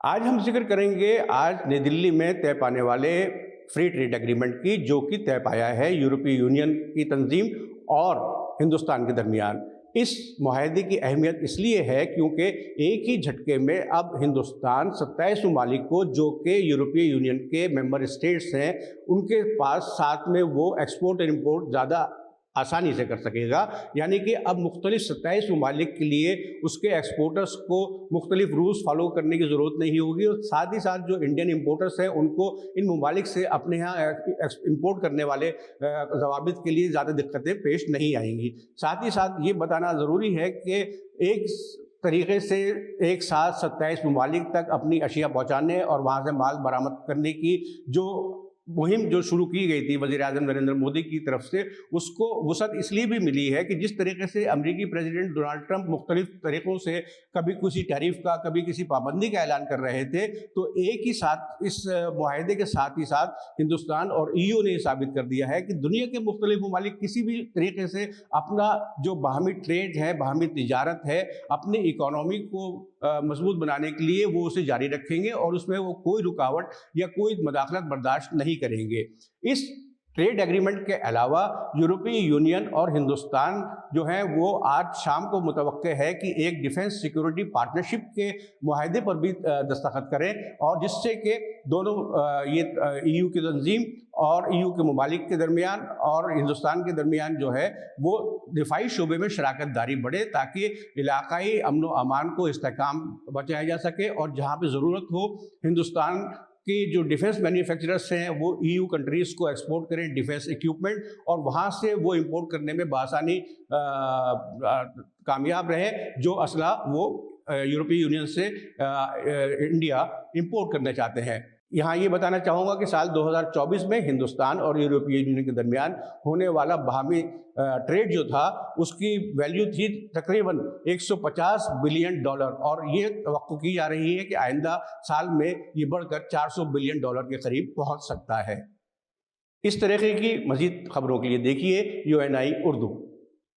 آج ہم ذکر کریں گے آج نئی دلی میں طے پانے والے فری ٹریڈ ایگریمنٹ کی، جو کہ طے پایا ہے یورپی یونین کی تنظیم اور ہندوستان کے درمیان۔ اس معاہدے کی اہمیت اس لیے ہے کیونکہ ایک ہی جھٹکے میں اب ہندوستان 27 ممالک کو، جو کہ یورپی یونین کے ممبر اسٹیٹس ہیں، ان کے پاس ساتھ میں وہ ایکسپورٹ اور امپورٹ زیادہ آسانی سے کر سکے گا۔ یعنی کہ اب مختلف 27 ممالک کے لیے اس کے ایکسپورٹرز کو مختلف رولز فالو کرنے کی ضرورت نہیں ہوگی، اور ساتھ ہی ساتھ جو انڈین امپورٹرز ہیں ان کو ان ممالک سے اپنے ہاں امپورٹ کرنے والے ضوابط کے لیے زیادہ دقتیں پیش نہیں آئیں گی۔ ساتھ ہی ساتھ یہ بتانا ضروری ہے کہ ایک طریقے سے ایک ساتھ 27 ممالک تک اپنی اشیاء پہنچانے اور وہاں سے مال برآمد کرنے کی جو مہم جو شروع کی گئی تھی وزیر اعظم نریندر مودی کی طرف سے، اس کو وسعت اس لیے بھی ملی ہے کہ جس طریقے سے امریکی پریزیڈنٹ ڈونلڈ ٹرمپ مختلف طریقوں سے کبھی کسی ٹیرف کا، کبھی کسی پابندی کا اعلان کر رہے تھے، تو ایک ہی ساتھ اس معاہدے کے ساتھ ہی ساتھ ہندوستان اور EU نے یہ ثابت کر دیا ہے کہ دنیا کے مختلف ممالک کسی بھی طریقے سے اپنا جو باہمی ٹریڈ ہے، باہمی تجارت ہے، اپنی اکانومی کو مضبوط بنانے کے لیے وہ اسے جاری رکھیں گے، اور اس میں وہ کوئی رکاوٹ یا کوئی مداخلت برداشت نہیں کریں گے۔ اس ٹریڈ ایگریمنٹ کے علاوہ یورپی یونین اور ہندوستان جو ہیں وہ آج شام کو متوقع ہے کہ ایک ڈیفنس سیکورٹی پارٹنرشپ کے معاہدے پر بھی دستخط کریں، اور جس سے کہ دونوں یہ EU کی تنظیم اور EU کے ممالک کے درمیان اور ہندوستان کے درمیان جو ہے وہ دفاعی شعبے میں شراکت داری بڑھے، تاکہ علاقائی امن و امان کو استحکام بچایا جا سکے، اور جہاں پہ ضرورت ہو ہندوستان کہ جو ڈیفنس مینوفیکچررس ہیں وہ EU کنٹریز کو ایکسپورٹ کریں ڈیفنس ایکوپمنٹ، اور وہاں سے وہ امپورٹ کرنے میں بآسانی کامیاب رہے جو اسلحہ وہ یورپی یونین سے انڈیا امپورٹ کرنا چاہتے ہیں۔ یہاں یہ بتانا چاہوں گا کہ سال 2024 میں ہندوستان اور یورپی یونین کے درمیان ہونے والا باہمی ٹریڈ جو تھا اس کی ویلیو تھی تقریباً $150 بلین، اور یہ توقع کی جا رہی ہے کہ آئندہ سال میں یہ بڑھ کر $400 بلین کے قریب پہنچ سکتا ہے۔ اس طریقے کی مزید خبروں کے لیے دیکھیے UNI اردو۔